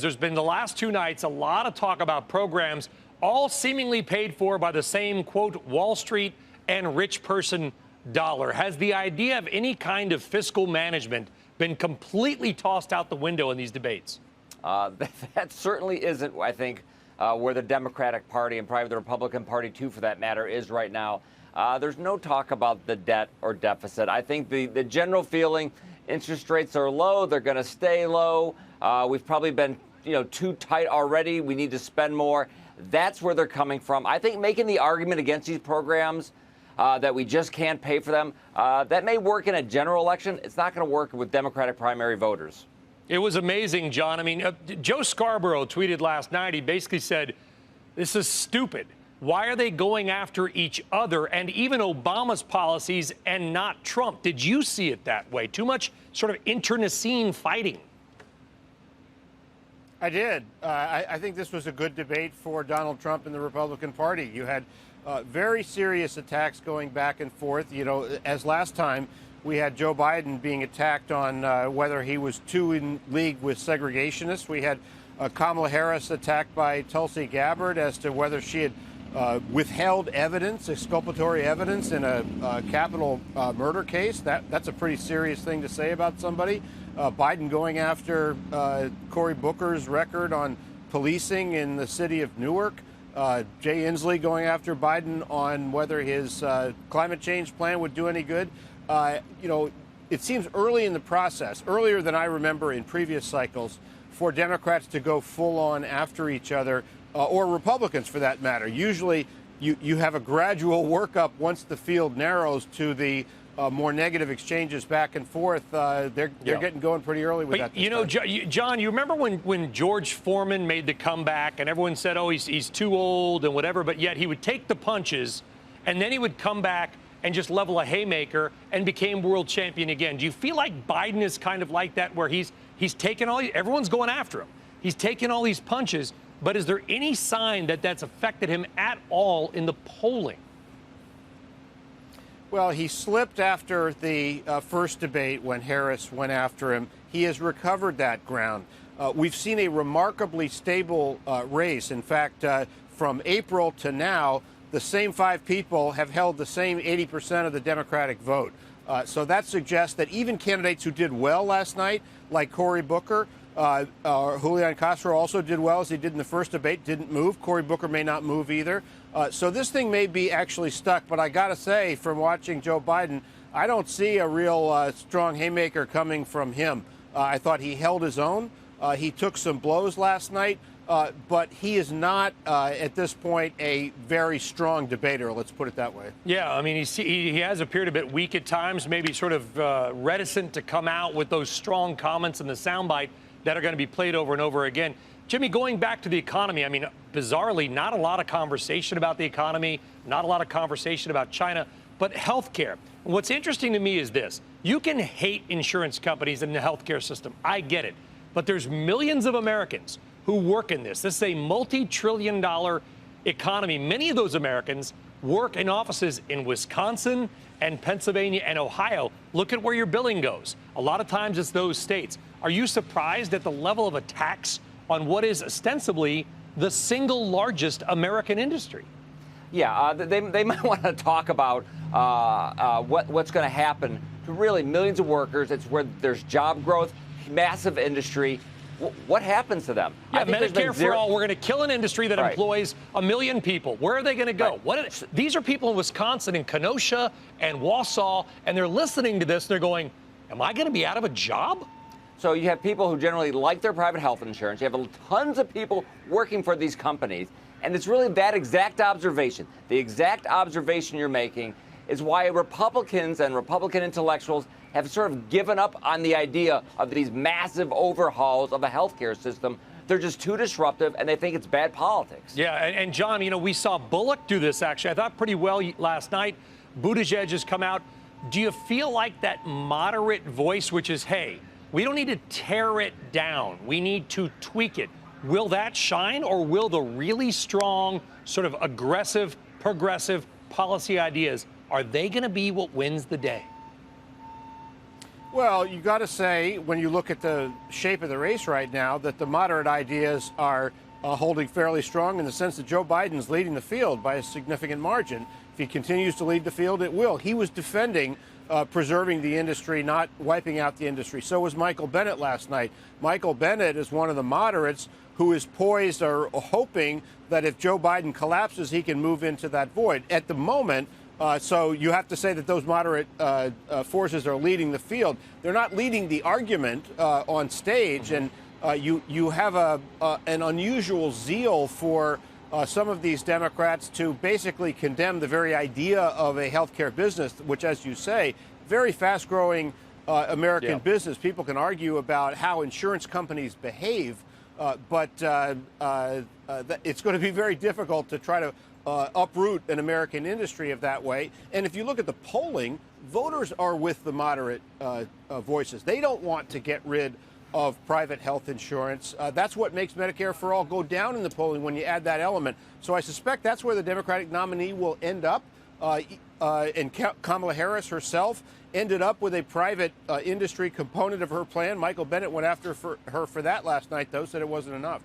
there's been the last two nights a lot of talk about programs all seemingly paid for by the same, quote, Wall Street and rich person dollar. Has the idea of any kind of fiscal management been completely tossed out the window in these debates? That certainly isn't, I think, where the Democratic Party and probably the Republican Party, too, for that matter, is right now. There's no talk about the debt or deficit. I think the general feeling, interest rates are low. They're going to stay low. We've probably been, too tight already. We need to spend more. That's where they're coming from. I think making the argument against these programs that we just can't pay for them, that may work in a general election. It's not going to work with Democratic primary voters. It was amazing, John. I mean, Joe Scarborough tweeted last night. He basically said, this is stupid. Why are they going after each other and even Obama's policies and not Trump? Did you see it that way? Too much sort of internecine fighting. I did. I think this was a good debate for Donald Trump and the Republican Party. You had very serious attacks going back and forth. As last time, we had Joe Biden being attacked on whether he was too in league with segregationists. We had Kamala Harris attacked by Tulsi Gabbard as to whether she had withheld evidence, exculpatory evidence in a capital murder case. That's a pretty serious thing to say about somebody. Biden going after Cory Booker's record on policing in the city of Newark. Jay Inslee going after Biden on whether his climate change plan would do any good. It seems early in the process, earlier than I remember in previous cycles, for Democrats to go full on after each other, or Republicans for that matter. Usually you have a gradual workup once the field narrows to the more negative exchanges back and forth. They're getting going pretty early with that. John, you remember when George Foreman made the comeback and everyone said, oh, he's too old and whatever, but yet he would take the punches and then he would come back and just level a haymaker and became world champion again. Do you feel like Biden is kind of like that, where he's taken everyone's going after him. He's taken all these punches, but is there any sign that that's affected him at all in the polling? Well, he slipped after the first debate when Harris went after him. He has recovered that ground. We've seen a remarkably stable race. In fact, from April to now, the same five people have held the same 80% of the Democratic vote. So that suggests that even candidates who did well last night, like Cory Booker, Julian Castro also did well, as he did in the first debate, didn't move. Cory Booker may not move either. So this thing may be actually stuck. But I got to say, from watching Joe Biden, I don't see a real strong haymaker coming from him. I thought he held his own. He took some blows last night. But he is not, at this point, a very strong debater, let's put it that way. Yeah, I mean, he has appeared a bit weak at times, maybe sort of reticent to come out with those strong comments in the soundbite that are going to be played over and over again. Jimmy, going back to the economy, I mean, bizarrely, not a lot of conversation about the economy, not a lot of conversation about China, but healthcare. What's interesting to me is this. You can hate insurance companies in the healthcare system. I get it. But there's millions of Americans who work in this. This is a multi-trillion-dollar economy. Many of those Americans work in offices in Wisconsin and Pennsylvania and Ohio. Look at where your billing goes. A lot of times it's those states. Are you surprised at the level of a tax on what is ostensibly the single largest American industry? Yeah, they might want to talk about what's going to happen to really millions of workers. It's where there's job growth, massive industry. What happens to them? Yeah, Medicare for all. We're going to kill an industry that employs 1 million people. Where are they going to go? These are people in Wisconsin, in Kenosha and Wausau, and they're listening to this. They're going, am I going to be out of a job? So you have people who generally like their private health insurance. You have tons of people working for these companies. And it's really that exact observation. The exact observation you're making is why Republicans and Republican intellectuals have sort of given up on the idea of these massive overhauls of the healthcare system. They're just too disruptive, and they think it's bad politics. Yeah, and John, we saw Bullock do this, actually, I thought pretty well last night. Buttigieg has come out. Do you feel like that moderate voice, which is, hey, we don't need to tear it down, we need to tweak it, will that shine, or will the really strong, sort of aggressive, progressive policy ideas, are they going to be what wins the day? Well, you got to say, when you look at the shape of the race right now, that the moderate ideas are holding fairly strong in the sense that Joe Biden's leading the field by a significant margin. If he continues to lead the field, it will. He was defending preserving the industry, not wiping out the industry. So was Michael Bennet last night. Michael Bennet is one of the moderates who is poised or hoping that if Joe Biden collapses, he can move into that void. At the moment, so you have to say that those moderate forces are leading the field. They're not leading the argument on stage, and you have an unusual zeal for some of these Democrats to basically condemn the very idea of a healthcare business, which, as you say, very fast-growing American business. People can argue about how insurance companies behave, but it's going to be very difficult to try to uproot an American industry of that way. And if you look at the polling, voters are with the moderate voices. They don't want to get rid of private health insurance. That's what makes Medicare for All go down in the polling when you add that element. So I suspect that's where the Democratic nominee will end up. And Kamala Harris herself ended up with a private industry component of her plan. Michael Bennet went after her for that last night, though, said it wasn't enough.